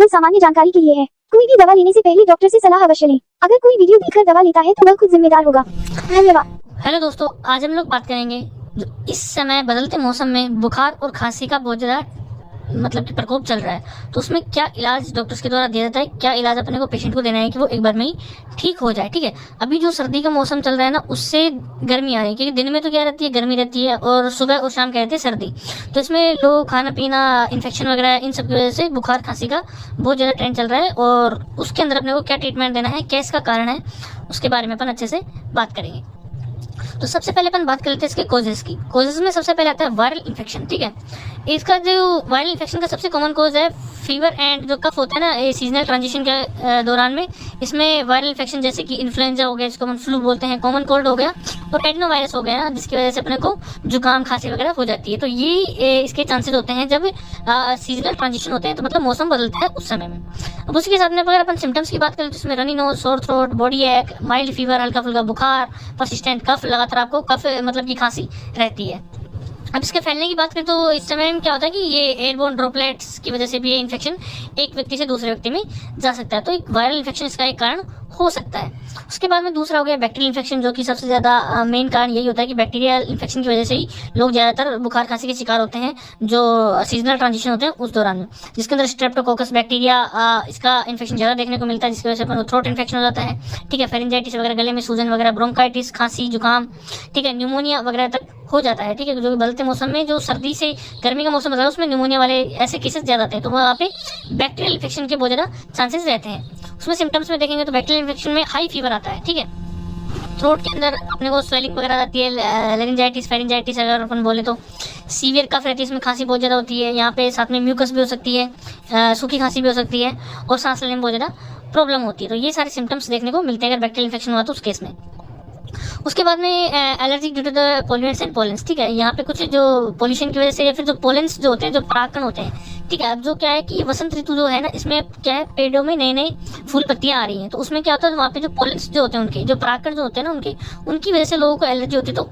केवल सामान्य जानकारी के लिए है। कोई भी दवा लेने से पहले डॉक्टर से सलाह अवश्य लें। अगर कोई वीडियो देखकर दवा लेता है तो वह खुद जिम्मेदार होगा। धन्यवाद। हेलो दोस्तों, आज हम लोग बात करेंगे जो इस समय बदलते मौसम में बुखार और खांसी का बहुत ज़्यादा मतलब कि प्रकोप चल रहा है, तो उसमें क्या इलाज डॉक्टर्स के द्वारा दिया जाता है, क्या इलाज अपने को पेशेंट को देना है कि वो एक बार में ही ठीक हो जाए। ठीक है, अभी जो सर्दी का मौसम चल रहा है ना, उससे गर्मी आ रही है, क्योंकि दिन में तो क्या रहती है, गर्मी रहती है, और सुबह और शाम क्या रहती है, सर्दी। तो इसमें लोग खाना पीना, इन्फेक्शन वगैरह, इन सब की वजह से बुखार खांसी का बहुत ज़्यादा ट्रेंड चल रहा है, और उसके अंदर अपने को क्या ट्रीटमेंट देना है, क्या इसका कारण है, उसके बारे में अपन अच्छे से बात करेंगे। तो सबसे पहले अपन बात कर लेते हैं इसके कॉजेस की। कॉजेस में सबसे पहले आता है वायरल इन्फेक्शन। ठीक है, इसका जो वायरल इन्फेक्शन का सबसे कॉमन कॉज है फीवर एंड जो कफ होता है ना, ये सीजनल ट्रांजिशन के दौरान में इसमें वायरल इन्फेक्शन जैसे कि इन्फ्लुएंजा हो गया, जिसको हम फ्लू बोलते हैं, कॉमन कोल्ड हो गया, और एडिनोवायरस हो गया, जिसकी वजह से अपने को जुकाम खांसी वगैरह हो जाती है। तो ये इसके चांसेस होते हैं जब सीजनल ट्रांजिशन होते हैं, तो मतलब मौसम बदलता है उस समय में। अब उसके साथ में अगर अपन सिम्टम्स की बात करें तो इसमें runny nose, sore throat, body एक, माइल्ड फीवर, हल्का फुल्का बुखार, परसिस्टेंट कफ, लगातार आपको कफ मतलब की खांसी रहती है। अब इसके फैलने की बात करें तो इस समय में क्या होता है कि ये एयरबोर्न ड्रॉपलेट्स की वजह से भी ये इन्फेक्शन एक व्यक्ति से दूसरे व्यक्ति में जा सकता है। तो एक वायरल इन्फेक्शन इसका एक कारण हो सकता है। उसके बाद में दूसरा हो गया बैक्टीरियल इन्फेक्शन, जो कि सबसे ज़्यादा मेन कारण यही होता है कि बैक्टीरियल इन्फेक्शन की वजह से ही लोग ज़्यादातर बुखार खांसी के शिकार होते हैं जो सीजनल ट्रांजिशन होते हैं उस दौरान में, जिसके अंदर स्ट्रेप्टोकोकस बैक्टीरिया इसका इन्फेक्शन ज़्यादा देखने को मिलता है, जिसकी वजह से थ्रोट इन्फेक्शन हो जाता है। ठीक है, फेरिंजाइटिस वगैरह, गले में सूजन वगैरह, ब्रोंकाइटिस, खांसी, जुकाम, ठीक है, न्यूमोनिया वगैरह तक हो जाता है। ठीक है, जो बदलते मौसम में जो सर्दी से गर्मी का मौसम बदला है उसमें न्यूमोनिया वाले ऐसे केसेस ज़्यादा आते हैं, तो वहाँ पे बैक्टीरियल इन्फेक्शन के बहुत ज़्यादा चांसेस रहते हैं। उसमें सिम्टम्स में देखेंगे तो बैक्टीरियल इन्फेक्शन में हाई फीवर आता है। ठीक है, थ्रोट के अंदर अपने को स्वेलिंग वगैरह आती है, लेरिंजाइटिस, फेरिंजाइटिस अगर अपन बोले तो, सीवियर कफ रहती है, इसमें खांसी बहुत ज़्यादा होती है, यहाँ पे साथ में म्यूकस भी हो सकती है, सूखी खांसी भी हो सकती है, और सांस लेने में बहुत ज़्यादा प्रॉब्लम होती है। तो ये सारे सिम्टम्स देखने को मिलते हैं अगर बैक्टीरियल इन्फेक्शन हुआ तो उस केस में। उसके बाद में allergy due to the pollutants and pollens. ठीक है, यहाँ पे कुछ जो पोल्यूशन की वजह से या फिर जो पोलेंस जो होते हैं, जो परागकण होते हैं, ठीक है, अब जो क्या है कि वसंत ऋतु जो है ना, इसमें क्या है, पेड़ों में नए नए फूल पत्तियां आ रही हैं, तो उसमें क्या होता है, वहाँ पे जो पोलेंस जो होते हैं, उनके जो परागकण जो होते हैं ना, उनकी वजह से लोगों को एलर्जी होती है। तो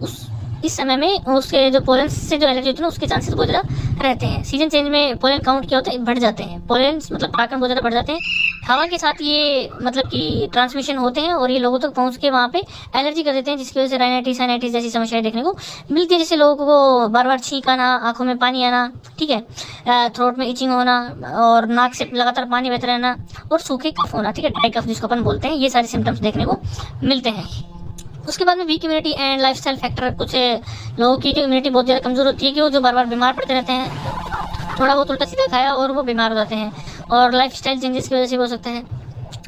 इस समय में उसके जो पोलेंस से जो एलर्जी होती है ना, उसके चांसेस बहुत ज़्यादा रहते हैं। सीजन चेंज में पोलन काउंट क्या होता है, बढ़ जाते हैं, पोलेंस मतलब परागकण बहुत ज़्यादा बढ़ जाते हैं, हवा के साथ ये मतलब कि ट्रांसमिशन होते हैं, और ये लोगों तक पहुंच के वहाँ पे एलर्जी कर देते हैं, जिसकी वजह से राइनाइटिस, साइनाइटिस जैसी समस्याएं देखने को मिलती है, जैसे लोगों को बार बार छींक आना, आंखों में पानी आना, ठीक है, थ्रोट में इचिंग होना, और नाक से लगातार पानी बहता रहना, और सूखे कफ होना, ठीक है, ड्राई कफ जिसको अपन बोलते हैं। ये सारे सिम्टम्स देखने को मिलते हैं। उसके बाद में weak immunity and lifestyle factor, कुछ लोगों की जो इम्यूनिटी बहुत ज़्यादा कमज़ोर होती है कि वो जो बार बार बीमार पड़ते रहते हैं, थोड़ा बहुत उल्टा सीधा खाया और वो बीमार हो जाते हैं, और लाइफस्टाइल चेंजेस की वजह से हो सकता है।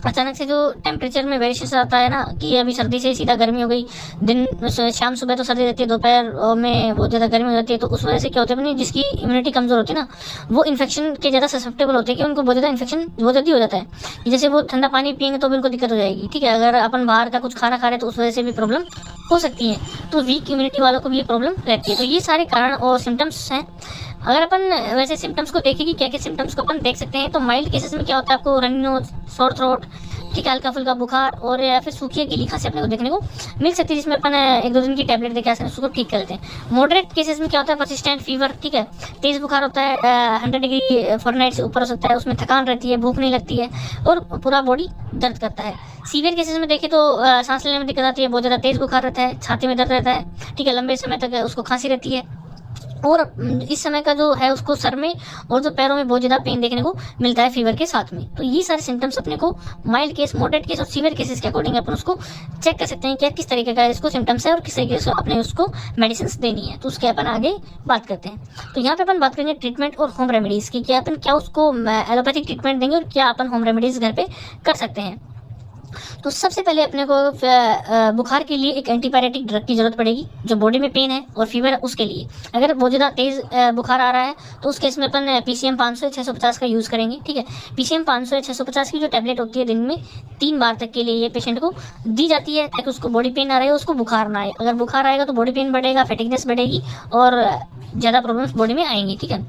अचानक से जो टेम्परेचर में वेरिएशन आता है ना, कि अभी सर्दी से सीधा गर्मी हो गई, दिन शाम सुबह तो सर्दी रहती है, दोपहर में बहुत ज़्यादा गर्मी हो जाती है, तो उस वजह से क्या होता है, अपनी जिसकी इम्यूनिटी कमज़ोर होती है ना, वो इन्फेक्शन के ज़्यादा ससेप्टेबल होते हैं, कि उनको बहुत ज़्यादा इन्फेक्शन बहुत जल्दी हो जाता है। जैसे वो ठंडा पानी पियेंगे तो भी उनको दिक्कत हो जाएगी। ठीक है, अगर अपन बाहर का कुछ खाना खा रहे हैं तो उस वजह से भी प्रॉब्लम हो सकती है। तो वीक इम्यूनिटी वालों को भी ये प्रॉब्लम रहती है। तो ये सारे कारण और सिम्टम्स हैं। अगर अपन वैसे सिम्टम्स को देखें कि क्या क्या सिम्टम्स को अपन देख सकते हैं, तो माइल्ड केसेस में क्या होता है, आपको रनी नोज, सोर थ्रोट, ठीक है, हल्का फुल्का बुखार, और या फिर सूखी गीली खांसी अपने को देखने को मिल सकती है, जिसमें अपन 1-2 दिन की टैबलेट देकर उसको ठीक कर लेते हैं। मॉडरेट केसेस में क्या होता है, परसिस्टेंट फीवर, ठीक है, तेज बुखार होता है, 100 डिग्री फ़ारेनहाइट से ऊपर हो सकता है, उसमें थकान रहती है, भूख नहीं लगती है, और पूरा बॉडी दर्द करता है। सीवियर केसेस में देखें तो सांस लेने में दिक्कत आती है, बहुत ज़्यादा तेज बुखार रहता है, छाती में दर्द रहता है, ठीक है, लंबे समय तक उसको खांसी रहती है, और इस समय का जो है उसको सर में और जो पैरों में बहुत ज़्यादा पेन देखने को मिलता है फीवर के साथ में। तो ये सारे सिम्टम्स अपने को माइल्ड केस, मॉडरेट केस और सीवियर केसेस के अकॉर्डिंग अपन उसको चेक कर सकते हैं कि किस तरीके का इसको सिम्टम्स है और किस तरीके से अपने उसको मेडिसिन देनी है। तो उसके अपन आगे बात करते हैं। तो यहाँ पे अपन बात करेंगे ट्रीटमेंट और होम रेमेडीज़ की, क्या अपन क्या उसको एलोपैथिक ट्रीटमेंट देंगे और क्या अपन होम रेमेडीज़ घर पर कर सकते हैं। तो सबसे पहले अपने को बुखार के लिए एक एंटीबायोटिक ड्रग की जरूरत पड़ेगी, जो बॉडी में पेन है और फीवर है उसके लिए। अगर बहुत ज़्यादा तेज़ बुखार आ रहा है तो उस केस में अपन PCM 500 या 650 का यूज़ करेंगे। ठीक है, PCM 500 या 650 की जो टैबलेट होती है दिन में 3 बार तक के लिए ये पेशेंट को दी जाती है, ताकि उसको बॉडी पेन आ रहा है, उसको बुखार ना आए। अगर बुखार आएगा तो बॉडी पेन बढ़ेगा, फैटिगनेस बढ़ेगी और ज़्यादा प्रॉब्लम्स बॉडी में आएंगी। ठीक है,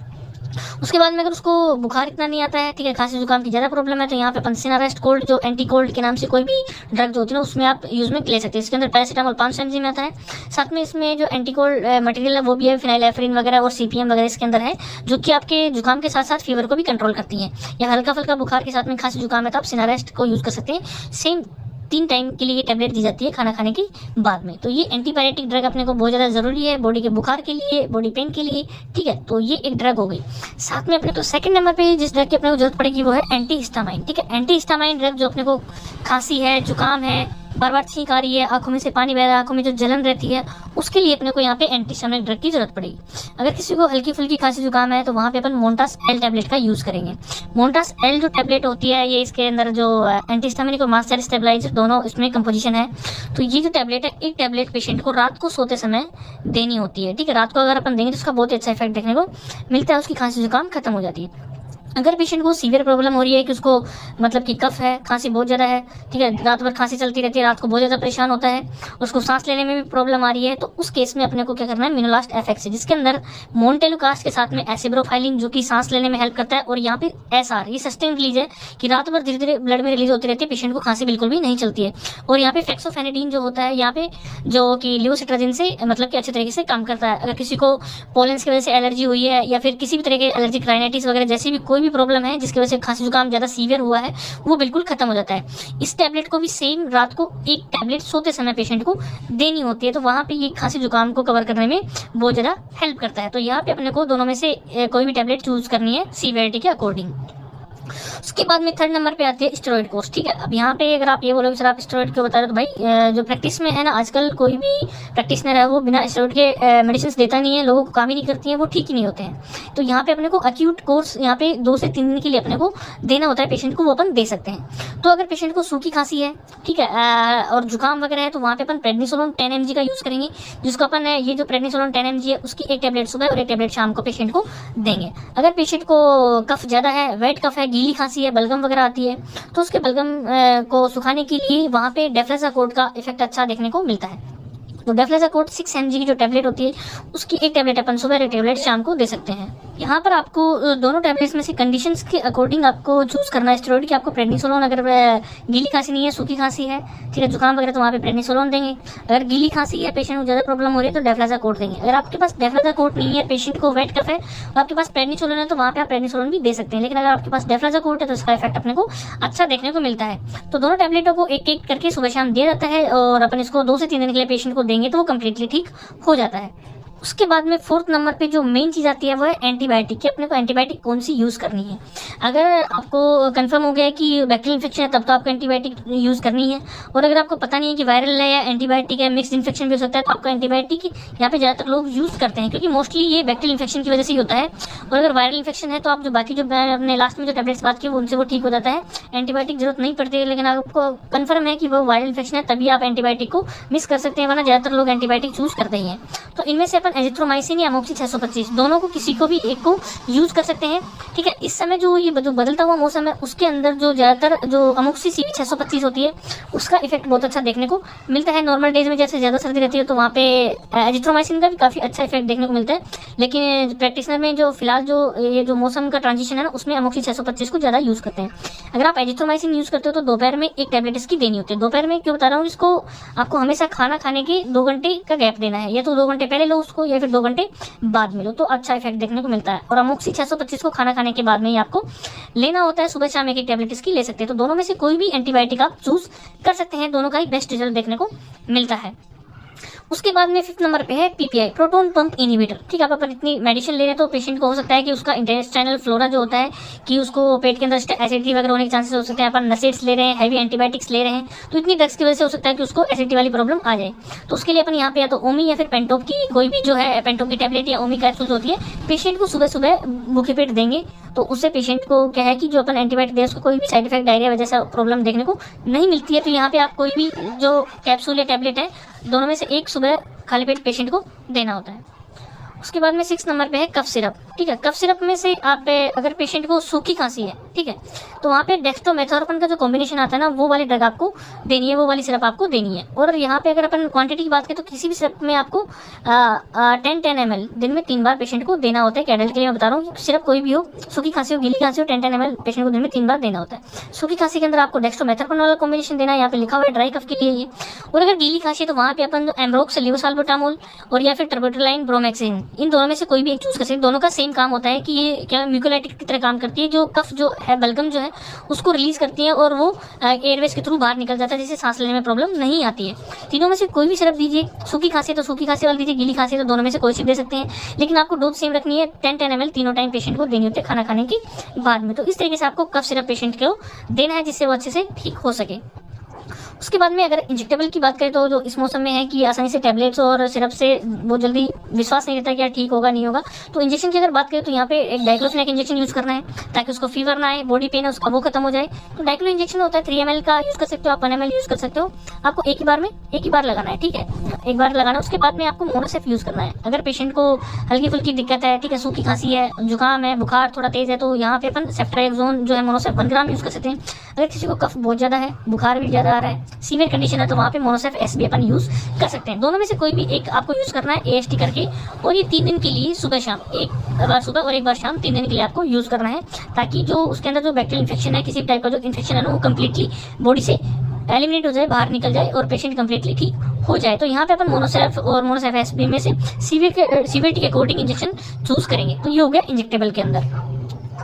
उसके बाद में अगर उसको बुखार इतना नहीं आता है, ठीक है, खांसी जुकाम की ज़्यादा प्रॉब्लम है, तो यहाँ पे अपन सिनारेस्ट कोल्ड जो एंटी कोल्ड के नाम से कोई भी ड्रग जो होती है ना उसमें आप यूज़ में ले सकते हैं। इसके अंदर पैरासीटामोल 500 mg में आता है, साथ में इसमें जो एंटी कोल्ड मटेरियल है वो भी है, फिनाइलेफ्रिन वगैरह और CPM वगैरह इसके अंदर है, जो कि आपके जुकाम के साथ साथ फीवर को भी कंट्रोल करती है। या हल्का फुल्का बुखार के साथ में खांसी जुकाम है तो आप सिनारेस्ट को यूज़ कर सकते हैं। सेम 3 टाइम के लिए ये टैबलेट दी जाती है खाना खाने के बाद में। तो ये एंटीबायोटिक ड्रग अपने को बहुत ज़्यादा ज़रूरी है बॉडी के बुखार के लिए, बॉडी पेन के लिए, ठीक है। तो ये एक ड्रग हो गई। साथ में अपने को सेकंड नंबर पे जिस ड्रग की अपने को जरूरत पड़ेगी वो है एंटीहिस्टामाइन, ठीक है। एंटीहिस्टामाइन ड्रग जो अपने को खांसी है, जुकाम है, बार बार छींक आ रही है, आंखों में से पानी बह रहा है, आंखों में जो जलन रहती है, उसके लिए अपने को यहाँ पे एंटीहिस्टामाइन ड्रग की जरूरत पड़ेगी। अगर किसी को हल्की फुल्की खांसी जुकाम है तो वहाँ पे अपन मोन्टास एल टैबलेट का यूज़ करेंगे। मोन्टास एल जो टैबलेट होती है ये इसके अंदर जो एंटीहिस्टामिनिक और मास्ट सेल स्टेबलाइजर दोनों इसमें कंपोजिशन है। तो ये जो टैबलेट है, एक टैबलेट पेशेंट को रात को सोते समय देनी होती है, ठीक है। रात को अगर अपन देंगे तो उसका बहुत ही अच्छा इफेक्ट देखने को मिलता है, उसकी खांसी जुकाम खत्म हो जाती है। अगर पेशेंट को सीवियर प्रॉब्लम हो रही है कि उसको मतलब कि कफ है, खांसी बहुत ज़्यादा है, ठीक है, रात भर खांसी चलती रहती है, रात को बहुत ज़्यादा परेशान होता है, उसको सांस लेने में भी प्रॉब्लम आ रही है, तो उस केस में अपने को क्या करना है, मिनोलास्ट एफएक्स है जिसके अंदर मोन्टेलुकास्ट के साथ में एसिब्रोफाइलिन जो कि सांस लेने में हेल्प करता है, और यहाँ पे एसआर ये सस्टेन रिलीज है कि रात भर धीरे धीरे ब्लड में रिलीज होती रहती है, पेशेंट को खांसी बिल्कुल भी नहीं चलती है। और यहाँ पे फेक्सोफेनेडिन जो होता है यहाँ पे जो कि लिवोसिट्राजिन से मतलब कि अच्छे तरीके से काम करता है। अगर किसी को पोलेंस की वजह से एलर्जी हुई है या फिर किसी भी तरह के एलर्जिक राइनाइटिस वगैरह जैसी भी कोई भी प्रॉब्लम है जिसकी वजह से खांसी जुकाम ज़्यादा सीवियर हुआ है, वो बिल्कुल खत्म हो जाता है। इस टैबलेट को भी सेम रात को एक टैबलेट सोते समय पेशेंट को देनी होती है, तो वहाँ पे ये खांसी जुकाम को कवर करने में बहुत ज़्यादा हेल्प करता है। तो यहाँ पे अपने को दोनों में से कोई भी टैबलेट चूज करनी है सीवियरिटी के अकॉर्डिंग। उसके बाद में थर्ड नंबर पे आती है स्टेरॉइड कोर्स, ठीक है। अब यहाँ पे अगर आप ये बोलोगे सर आप स्टेरॉइड क्यों बता रहे हो, तो भाई जो प्रैक्टिस में है ना, आजकल कोई भी प्रैक्टिशनर है वो बिना स्टेरॉइड के मेडिसिन देता नहीं है, लोगों को काम ही नहीं करती है, वो ठीक ही नहीं होते हैं। तो यहाँ पे अपने को अक्यूट कोर्स यहाँ पे 2 से 3 दिन के लिए अपने को देना होता है पेशेंट को, वो अपन दे सकते हैं। तो अगर पेशेंट को सूखी खांसी है, ठीक है, और जुकाम वगैरह है, तो वहाँ पे अपन प्रेडनिसोलोन 10 mg का यूज़ करेंगे, जिसको अपन ये जो प्रेडनिसोलोन 10 mg है उसकी एक टैबलेट सुबह और एक टैबलेट शाम को पेशेंट को देंगे। अगर पेशेंट को कफ ज़्यादा है, वेट कफ है, गीली खांसी है, बलगम वगैरह आती है, तो उसके बलगम को सुखाने के लिए वहाँ पे डेफ्लेज़ाकोर्ट का इफेक्ट अच्छा देखने को मिलता है। तो डेफ्लेज़ाकोर्ट 6 mg की जो टैबलेट होती है उसकी एक टैबलेट अपन सुबह और एक टैबलेट शाम को दे सकते हैं। यहाँ पर आपको दोनों टैबलेट्स में से कंडीशंस के अकॉर्डिंग आपको चूज करना है स्टेरॉइड की। आपको प्रेडनिसोलोन अगर गीली खांसी नहीं है, सूखी खांसी है, ठीक है, जुकाम वगैरह, तो वहाँ पे प्रेडनिसोलोन देंगे। अगर गीली खांसी है, पेशेंट को ज़्यादा प्रॉब्लम हो रही है, तो डेफ्लेज़ाकोर्ट देंगे। अगर आपके पास डेफ्लेज़ाकोर्ट नहीं है, पेशेंट को वेट कफ है और आपके पास प्रेडनिसोलोन है, तो वहाँ पे आप प्रेडनिसोलोन भी दे सकते हैं। लेकिन अगर आपके पास डेफ्लेज़ाकोर्ट है तो इसका इफेक्ट अपने को अच्छा देखने को मिलता है। तो दोनों टैबलेटों को एक एक करके सुबह शाम दिया जाता है और अपन इसको 2 से 3 दिन के लिए पेशेंट को देंगे तो वो कम्प्लीटली ठीक हो जाता है। उसके बाद में 4th नंबर पे जो मेन चीज़ आती है वो है एंटीबायोटिक कि अपने को एंटीबायोटिक कौन सी यूज़ करनी है। अगर आपको कंफर्म हो गया कि बैक्टीरियल इन्फेक्शन है तब तो आपको एंटीबायोटिक यूज़ करनी है, और अगर आपको पता नहीं है कि वायरल है या एंटीबायोटिक है, मिक्स इन्फेक्शन भी हो सकता है, तो आपका एंटीबायोटिक यहाँ पे ज़्यादातर लोग यूज़ करते हैं क्योंकि मोस्टली ये बैक्टीरियल इन्फेक्शन की वजह से ही होता है। और अगर वायरल इन्फेक्शन है तो आप जो बाकी जो अपने लास्ट में जो टैबलेट्स बात की उनसे वो ठीक हो जाता है, एंटीबायोटिक जरूरत नहीं पड़ती है। लेकिन आपको कंफर्म है कि वो वायरल इन्फेक्शन है तभी आप एंटीबायोटिक को मिस कर सकते हैं, वरना ज़्यादातर लोग एंटीबायोटिक चूज़ करते ही हैं। तो इनमें से अपन एजिथ्रोमाइसिन या अमोक्सी 625 दोनों को किसी को भी एक को यूज कर सकते हैं, ठीक है। इस समय जो ये बदलता हुआ मौसम है उसके अंदर जो ज्यादातर जो अमोक्सी सीवी 625 होती है उसका इफेक्ट बहुत अच्छा देखने को मिलता है। नॉर्मल डेज में जैसे ज्यादा सर्दी रहती है तो वहाँ पे एजिथ्रोमाइसिन का भी काफी अच्छा इफेक्ट देखने को मिलता है, लेकिन प्रैक्टिशनर में जो फिलहाल जो ये जो मौसम का ट्रांजिशन है ना उसमें अमोक्सी 625 को ज्यादा यूज करते हैं। अगर आप एजिथ्रोमाइसिन यूज करते हो तो दोपहर में एक टैबलेट इसकी देनी होती है। दोपहर में क्यों बता रहा हूँ, इसको आपको हमेशा खाना खाने के 2 घंटे का गैप देना है, या तो 2 घंटे पहले लो उसको या फिर 2 घंटे बाद में लो, तो अच्छा इफेक्ट देखने को मिलता है। और अमोक्सी 625 को खाना खाने के बाद में ही आपको लेना होता है, सुबह शाम एक टैबलेट इसकी ले सकते हैं। तो दोनों में से कोई भी एंटीबायोटिक आप चूज कर सकते हैं, दोनों का ही बेस्ट रिजल्ट देखने को मिलता है। उसके बाद में 5th नंबर पे है पीपीआई, प्रोटोन पंप इनहिबिटर, ठीक है। आप अपन इतनी मेडिसिन ले रहे हैं तो पेशेंट को हो सकता है कि उसका इंटेस्टाइनल फ्लोरा जो होता है कि उसको पेट के अंदर एसिडिटी वगैरह होने के चांसेस हो सकते हैं। अपन नसेट्स ले रहे हैं, हैवी एंटीबायोटिक्स ले रहे हैं, तो इतनी ड्रग्स की वजह से हो सकता है कि उसको एसिडिटी वाली प्रॉब्लम आ जाए। तो उसके लिए अपन यहाँ पे या तो ओमी या फिर पेंटोप की कोई भी जो है पेंटोप की टैबलेट या ओमी कैप्सूल होती है पेशेंट को सुबह सुबह भूखे पेट देंगे, तो उससे पेशेंट को क्या है कि जो अपन एंटीबायोटिक दें उसको कोई भी साइड इफेक्ट डायरिया वजह से प्रॉब्लम देखने को नहीं मिलती है। तो यहाँ पे आप कोई भी जो कैप्सूल या टैबलेट है दोनों में से एक सुबह खाली पेट पेशेंट को देना होता है। उसके बाद में 6th नंबर पे है कफ सिरप, ठीक है। कफ सिरप में से आप अगर पेशेंट को सूखी खांसी है ठीक है। तो वहाँ पे डेक्स्ट्रोमेथोर्पन का जो कॉम्बिनेशन आता है ना, वो वाली ड्रग आपको देनी है, वो वाली सिरप आपको देनी है। और यहाँ पे अगर अपन क्वांटिटी की बात करें तो किसी भी सिरप में आपको 10 ml दिन में 3 बार पेशेंट को देना होता है। कैडल के लिए मैं बता रहा हूँ, सिरप कोई भी हो, सूखी खांसी हो, गीली खांसी हो, 10 ml पेशेंट को दिन में 3 बार देना होता है। सूखी खांसी के अंदर आपको डेक्स्ट्रोमेथोर्पन वाला कॉम्बिनेशन देना है, यहाँ पे लिखा हुआ है ड्राई कफ के लिए ये। और अगर गीली खांसी है तो वहाँ पे अपन एम्ब्रोक्स लेवोसाल्बुटामोल और या फिर टर्बोटोलाइन ब्रोमैक्सिन, इन दोनों में से कोई भी एक चूज कर सकते हैं। दोनों का सेम काम होता है कि ये क्या म्यूकोलाइटिक की तरह काम करती है, जो कफ जो है बलगम जो है उसको रिलीज करती है और वो एयरवेज के थ्रू बाहर निकल जाता है, जिससे सांस लेने में प्रॉब्लम नहीं आती है। तीनों में से कोई भी सिरप दीजिए, सूखी खांसी तो सूखी खांसी वाला दीजिए, गीली खांसी तो दोनों में से कोई सी दे सकते हैं, लेकिन आपको डोज सेम रखनी है। 10 ml तीनों टाइम पेशेंट को देनी होती है खाना खाने के बाद में। तो इस तरीके से आपको कफ सिरप पेशेंट को देना है, जिससे वो अच्छे से ठीक हो सके। उसके बाद में अगर इंजेक्टेबल की बात करें तो जो इस मौसम में है कि आसानी से टैबलेट्स और सिरप से वो जल्दी विश्वास नहीं रहता कि यार ठीक होगा नहीं होगा, तो इंजेक्शन की अगर बात करें तो यहाँ पे एक डाइक्लोफेनाक इंजेक्शन यूज करना है ताकि उसको फीवर ना आए, बॉडी पेन है उसका वो खत्म हो जाए। तो डाइक्लो इंजेक्शन होता है 3 ml का यूज कर सकते हो आप, 1 ml यूज कर सकते हो। आपको एक ही बार लगाना है, ठीक है, एक बार लगाना। उसके बाद में आपको मोनोसेफ यूज करना है। अगर पेशेंट को हल्की फुल्की दिक्कत है, ठीक है, सूखी खांसी है, जुकाम है, बुखार थोड़ा तेज है, तो यहाँ पे अपन सेफ्ट्राइजोन जो है मोनोसेफ 1 ग्राम यूज कर सकते हैं। अगर किसी को कफ बहुत ज्यादा है, बुखार भी ज्यादा आ रहा है, सीवियर कंडीशन है, तो वहाँ पे मोनोसेफ एसबी अपन यूज कर सकते हैं। दोनों में से कोई भी एक आपको यूज करना है एएसटी करके, और ये 3 दिन के लिए सुबह शाम, एक बार सुबह और एक बार शाम, 3 दिन के लिए आपको यूज करना है, ताकि जो उसके अंदर जो बैक्टीरियल इन्फेक्शन है, किसी टाइप का जो इन्फेक्शन है ना, वो कम्प्लीटली बॉडी से एलिमिनेट हो जाए, बाहर निकल जाए और पेशेंट कम्प्लीटली ठीक हो जाए। तो यहाँ पे अपन मोनोसेफ और मोनोसेफ एसबी में से सीवियरिटी के अकॉर्डिंग इंजेक्शन चूज करेंगे। तो ये हो गया इंजेक्टेबल के अंदर।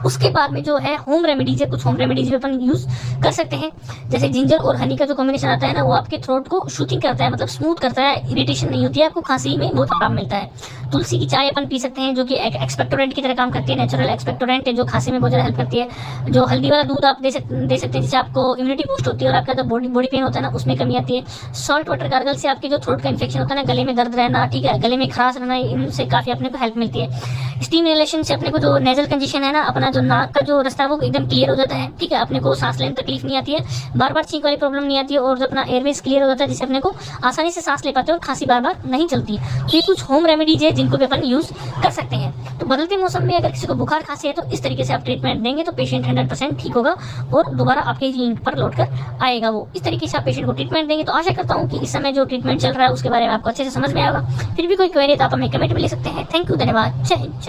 उसके बाद में जो है होम रेमेडीज है, कुछ होम रेमेडीज भी अपन यूज कर सकते हैं, जैसे जिंजर और हनी का जो कॉम्बिनेशन आता है ना, वो आपके थ्रोट को शूटिंग करता है, मतलब स्मूथ करता है, इरिटेशन नहीं होती है, आपको खांसी में बहुत आराम मिलता है। तुलसी की चाय अपन पी सकते हैं, जो कि एक एक्सपेक्टोरेंट की तरह काम करती है, नेचुरल एक्सपेक्टोरेंट है, जो खांसी में बहुत ज़्यादा हेल्प करती है। जो हल्दी वाला दूध आप दे सकते हैं, जिससे आपको इम्यूनिटी बूस्ट होती है और आपका जो बॉडी पेन होता है ना, उसमें कमी आती है। सॉल्ट वाटर गार्गल से आपके जो थ्रोट का इन्फेक्शन होता है ना, गले में दर्द रहना, ठीक है, गले में खराश रहना, इनसे काफ़ी अपने को हेल्प मिलती है। स्टीम इनहेलेशन से अपने को जो नेजल कंजेशन है ना, अपना जो नाक का जो रास्ता है वो एकदम क्लियर हो जाता है, ठीक है, अपने को सांस लेने में तकलीफ नहीं आती है, बार बार छींक वाली प्रॉब्लम नहीं आती है, और अपना एयरवेज क्लियर हो जाता है, जिससे अपने को आसानी से सांस ले पाते हैं और खांसी बार बार नहीं चलती है। तो ये कुछ होम रेमेडीज है जिनको भी अपन यूज कर सकते हैं। तो बदलते मौसम में अगर किसी को बुखार खांसी है तो इस तरीके से आप ट्रीटमेंट देंगे तो पेशेंट 100% ठीक होगा और दोबारा आपके क्लिनिक पर लौट कर आएगा। वो इस तरीके से आप पेशेंट को ट्रीटमेंट देंगे। तो आशा करता हूँ कि इस समय जो ट्रीटमेंट चल रहा है उसके बारे में आपको अच्छे से समझ में आएगा। फिर भी कोई क्वेरी तो आप हमें कमेंट में ले सकते हैं। थैंक यू, धन्यवाद, जय हिंद।